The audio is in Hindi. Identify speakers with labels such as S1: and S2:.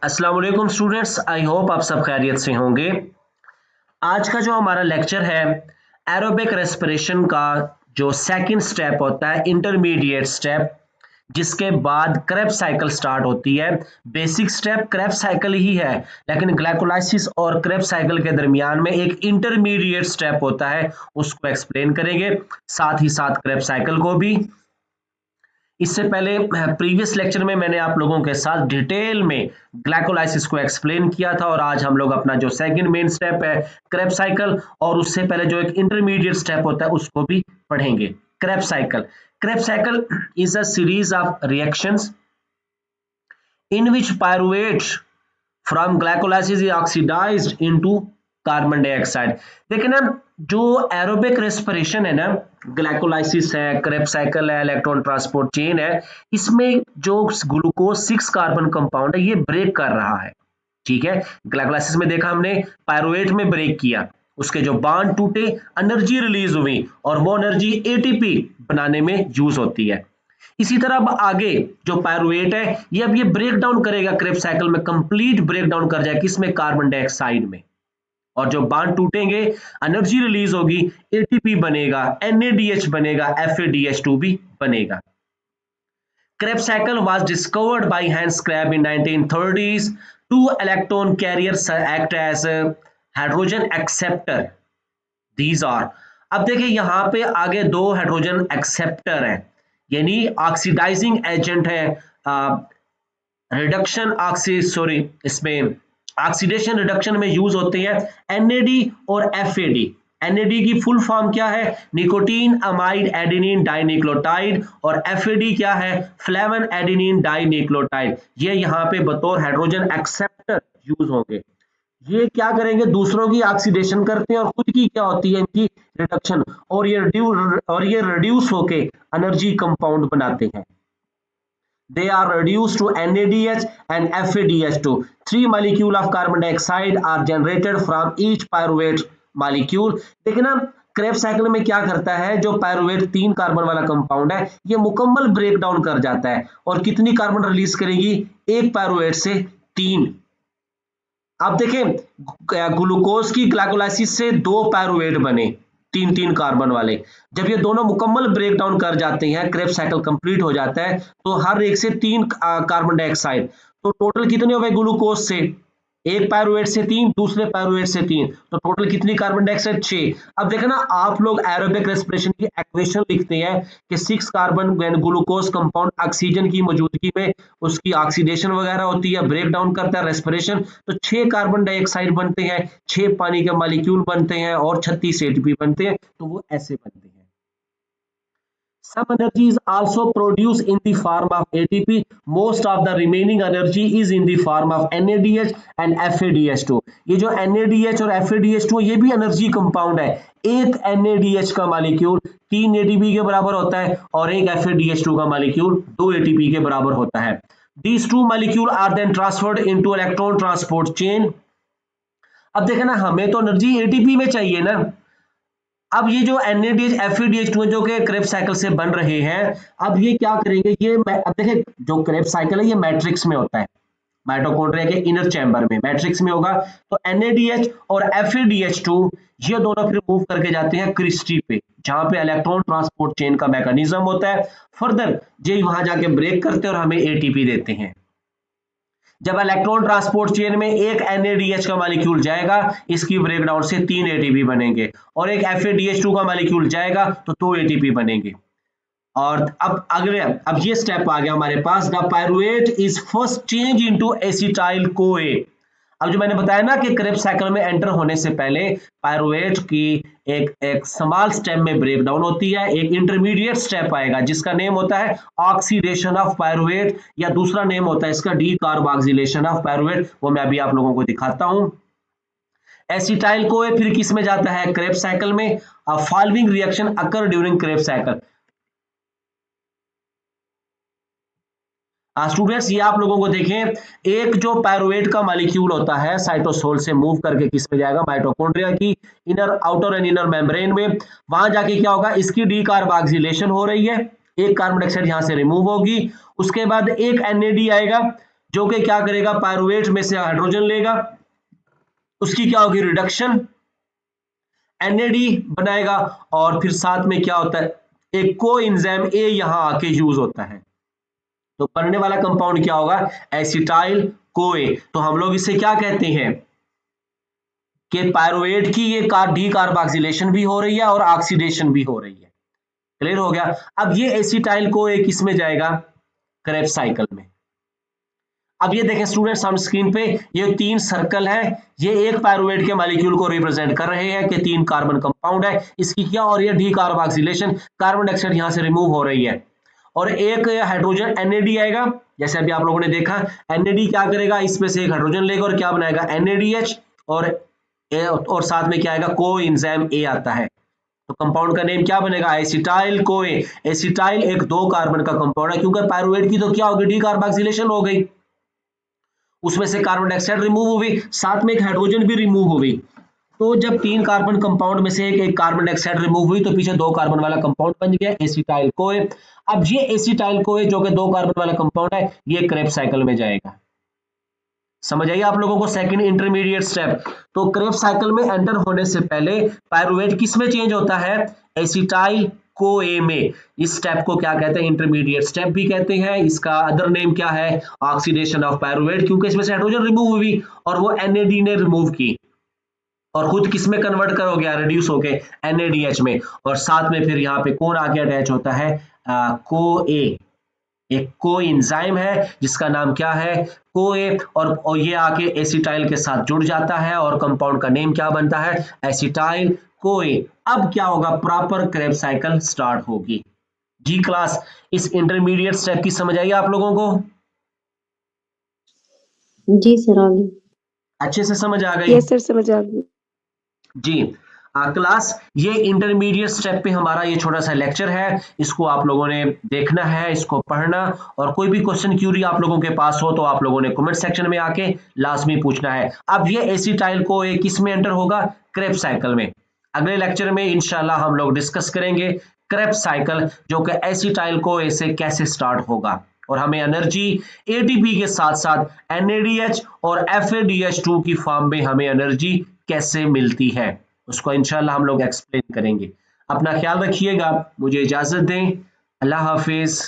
S1: अस्सलाम वालेकुम स्टूडेंट्स, आई होप आप सब खैरियत से होंगे। आज का जो हमारा लेक्चर है एरोबिक रेस्पिरेशन का जो सेकंड स्टेप होता है इंटरमीडिएट स्टेप, जिसके बाद क्रेब्स साइकिल स्टार्ट होती है। बेसिक स्टेप क्रेब्स साइकिल ही है, लेकिन ग्लाइकोलाइसिस और क्रेब्स साइकिल के दरमियान में एक इंटरमीडिएट स्टेप होता है, उसको एक्सप्लेन करेंगे, साथ ही साथ क्रेब्स साइकिल को भी। इससे पहले प्रीवियस लेक्चर में मैंने आप लोगों के साथ डिटेल में ग्लाइकोलाइसिस को एक्सप्लेन किया था, और आज हम लोग अपना जो सेकंड मेन स्टेप है क्रेब्स साइकिल, और उससे पहले जो एक इंटरमीडिएट स्टेप होता है उसको भी पढ़ेंगे। Krebs cycle is a series of reactions in which pyruvate from glycolysis is oxidized into carbon dioxide. देखिए ना, जो एरोबिक रेस्पिरेशन है ना, ग्लाइकोलाइसिस है, क्रेब्स साइकिल है, इलेक्ट्रॉन ट्रांसपोर्ट चेन है, इसमें जो ग्लूकोज 6 कार्बन कंपाउंड है ये ब्रेक कर रहा है। ठीक है, ग्लाइकोलाइसिस में देखा हमने पायरुवेट में ब्रेक किया, उसके जो बॉन्ड टूटे, एनर्जी रिलीज हुई, और वो एनर्जी एटीपी बनाने में यूज होती है। इसी तरह अब आगे जो पायरुवेट है ये अब ये ब्रेक डाउन करेगा क्रेब्स साइकिल में, कंप्लीट ब्रेक डाउन कर जाएगा किसमें, कार्बन डाइऑक्साइड में, और जो बॉन्ड टूटेंगे एनर्जी रिलीज होगी, एटीपी बनेगा, NADH बनेगा, FADH2 भी बनेगा। Krebs cycle was discovered by Hans Krebs in 1930s. Two electron carriers act as a hydrogen acceptor. These are, अब देखिए यहाँ पे आगे दो हाइड्रोजन एक्सेप्टर हैं, यानी ऑक्सीडाइजिंग एजेंट है, रिडक्शन इसमें ऑक्सीडेशन रिडक्शन में यूज होते हैं NAD और FAD। NAD की फुल फॉर्म क्या है, निकोटीन अमाइड एडेनिन डाइन्यूक्लियोटाइड, और FAD क्या है, फ्लेवन एडेनिन डाइन्यूक्लियोटाइड। ये यहाँ पे बतौर हाइड्रोजन एक्सेप्टर यूज होंगे। ये क्या करेंगे, दूसरों की ऑक्सीडेशन करते हैं और खुद की क्या होती है, इनकी रिडक्शन, और ये रिड्यूस होके एनर्जी कंपाउंड बनाते हैं। They are reduced to NADH and FADH2. 3 molecules of carbon dioxide are generated from each pyruvate molecule. देखिए ना, क्रेब्स साइकिल में क्या करता है, जो पायरुवेट 3 कार्बन वाला कंपाउंड है ये मुकम्मल ब्रेक डाउन कर जाता है, और कितनी कार्बन रिलीज करेगी, एक पायरुवेट से 3। अब देखें, ग्लूकोज की ग्लाइकोलाइसिस से 2 पायरुवेट बने 3-3 कार्बन वाले। जब ये दोनों मुकम्मल ब्रेक डाउन कर जाते हैं, क्रेब्स साइकिल कंप्लीट हो जाता है, तो हर एक से 3 कार्बन डाइऑक्साइड, तो टोटल कितने हो गए, ग्लूकोज से एक पायरुवेट से 3, दूसरे पायरुवेट से 3, तो टोटल कितनी कार्बन डाइऑक्साइड, 6। अब देखो ना, आप लोग एरोबिक रेस्पिरेशन की इक्वेशन लिखते हैं कि 6 कार्बन ग्लूकोज कंपाउंड ऑक्सीजन की मौजूदगी में उसकी ऑक्सीडेशन वगैरह होती है, ब्रेक डाउन करता है रेस्पिरेशन, तो 6 कार्बन डाइऑक्साइड बनते हैं, 6 पानी के मॉलिक्यूल बनते हैं, और 36 ATP बनते हैं, तो वो ऐसे बनते हैं। Some energy is also produced in the form of ATP. Most of the remaining energy is in the form of NADH and FADH2. ये जो NADH और FADH2 ये भी एनर्जी कंपाउंड है। एक NADH का मॉलिक्यूल 3 ATP के बराबर होता है, और एक FADH2 का मॉलिक्यूल 2 ATP के बराबर होता है। These two molecules are then transferred into electron transport chain. अब देखें ना, हमें तो एनर्जी ATP में चाहिए ना। अब ये जो NADH FADH2 जो कि क्रेब्स साइकिल से बन रहे हैं, अब ये क्या करेंगे, ये अब देखिए जो क्रेब्स साइकिल है ये मैट्रिक्स में होता है, माइटोकॉन्ड्रिया के इनर चैम्बर में मैट्रिक्स में होगा, तो NADH और FADH2 ये दोनों फिर मूव करके जाते हैं क्रिस्टी पे, जहां पे इलेक्ट्रॉन ट्रांसपोर्ट चेन का मैकेनिज्म होता है। फर्दर ये वहां जाके ब्रेक करते हैं और हमें ATP देते हैं। जब इलेक्ट्रॉन ट्रांसपोर्ट चेन में एक NADH का मॉलिक्यूल जाएगा, इसकी ब्रेकडाउन से 3 ATP बनेंगे, और एक FADH2 का मॉलिक्यूल जाएगा तो 2 ATP बनेंगे। और अब ये स्टेप आ गया हमारे पास, the pyruvate is first change into acetyl CoA. अब जो मैंने बताया ना कि क्रेब्स साइकिल में एंटर होने से पहले पायरुवेट की एक स्मॉल स्टेप में ब्रेक डाउन होती है, एक इंटरमीडिएट स्टेप आएगा जिसका नेम होता है ऑक्सीडेशन ऑफ पायरुवेट, या दूसरा नेम होता है इसका डीकार्बोक्सिलेशन ऑफ पायरुवेट, वो मैं अभी आप लोगों को दिखाता हूं। एसिटाइल कोए फिर किस में जाता है, क्रेब्स साइकिल में। Following reaction occur during Krebs cycle. Students ये आप लोगों को देखें, एक जो पायरुवेट का मॉलिक्यूल होता है साइटोसोल से मूव करके किस में जाएगा, माइटोकॉन्ड्रिया की inner outer and inner membrane में। वहां जाके क्या होगा, इसकी डीकार्बोक्सिलेशन हो रही है, एक कार्बन डाइऑक्साइड यहां से रिमूव होगी, उसके बाद एक NAD आएगा, जो कि क्या करेगा, पायरुवेट में से हाइड्रोजन लेगा, उसकी क्या होगी, रिडक्शन, NAD बनाएगा, और फिर साथ में क्या होता है, एक कोएंजाइम A यहां आके यूज होता है। तो बनने वाला कंपाउंड क्या होगा, एसिटाइल कोए। तो हम लोग इसे क्या कहते हैं कि पायरुवेट की ये डी कार्बोक्सिलेशन भी हो रही है और ऑक्सीडेशन भी हो रही है। क्लियर हो गया। अब ये एसिटाइल कोए किस में जाएगा, क्रेब्स साइकिल में। अब ये देखें स्टूडेंट्स, हम स्क्रीन पे ये 3 सर्कल है, ये एक पायरुवेट के मॉलिक्यूल को रिप्रेजेंट कर रहे हैं कि 3 कार्बन कंपाउंड है, इसकी क्या हो रही है, डी कार्बोक्सिलेशन, कार्बन डाइऑक्साइड यहां से रिमूव हो रही है, और एक हाइड्रोजन NAD आएगा, जैसे अभी आप लोगों ने देखा NAD क्या करेगा, इसमें से एक हाइड्रोजन लेगा और क्या बनाएगा, NADH, और साथ में क्या आएगा, कोएंजाइम A आता है। तो कंपाउंड का नेम क्या बनेगा, एसिटाइल कोए। एसिटाइल एक 2 कार्बन का कंपाउंड है, क्योंकि पायरुवेट की तो क्या होगी, डी कार्बोक्सिलेशन हो गई, उसमें से कार्बन डाइऑक्साइड रिमूव हो गई, साथ में एक हाइड्रोजन भी रिमूव हो गई। तो जब 3 कार्बन कंपाउंड में से एक कार्बन डाइऑक्साइड रिमूव हुई, तो पीछे 2 कार्बन वाला कंपाउंड बन गया एसिटाइल कोए। अब ये एसिटाइल कोए जो कि 2 कार्बन वाला कंपाउंड है, ये क्रेब्स साइकिल में जाएगा। समझ आइए आप लोगों को सेकंड इंटरमीडिएट स्टेप। तो क्रेब्स साइकिल में एंटर होने से पहले पायरुवेट किस में चेंज होता है, एसिटाइल कोए में। इस स्टेप को क्या कहते हैं, इंटरमीडिएट स्टेप भी कहते हैं। इसका अदर नेम क्या है, ऑक्सीडेशन ऑफ पायरुवेट, क्योंकि इसमें से हाइड्रोजन रिमूव हुई और वो NAD ने रिमूव की और खुद किस में कन्वर्ट कर हो गया, रिड्यूस हो गए NADH में, और साथ में फिर यहाँ पे कौन आके अटैच होता है, कोए, एक कोएंजाइम है जिसका नाम क्या है, कोए, और ये आके एसिटाइल के साथ जुड़ जाता है और कंपाउंड का नेम क्या बनता है, एसिटाइल कोए। अब क्या होगा, प्रॉपर क्रेब्स साइकिल स्टार्ट होगी। जी क्लास, इस इंटरमीडिएट स्टेप की समझ आई आप लोगों को,
S2: जी सर, आ गई।
S1: अच्छे से समझ आ गई।
S2: यस सर, समझ आ गई।
S1: जी क्लास, ये इंटरमीडिएट स्टेप पे हमारा ये छोटा सा लेक्चर है, इसको आप लोगों ने देखना है, इसको पढ़ना, और कोई भी क्वेश्चन क्यूरी आप लोगों के पास हो तो आप लोगों ने कमेंट सेक्शन में आके लाजमी पूछना है। अब ये एसिटाइल को एक किस में एंटर होगा, क्रेब्स साइकिल में। अगले लेक्चर में इंशाल्लाह हम लोग डिस्कस करेंगे क्रेब्स साइकिल, जो कि एसिटाइल को से कैसे स्टार्ट होगा और हमें एनर्जी ATP के साथ साथ NADH और FADH2 की फॉर्म में हमें एनर्जी कैसे मिलती है, उसको इंशाल्लाह हम लोग एक्सप्लेन करेंगे। अपना ख्याल रखिएगा, मुझे इजाजत दें, अल्लाह हाफिज।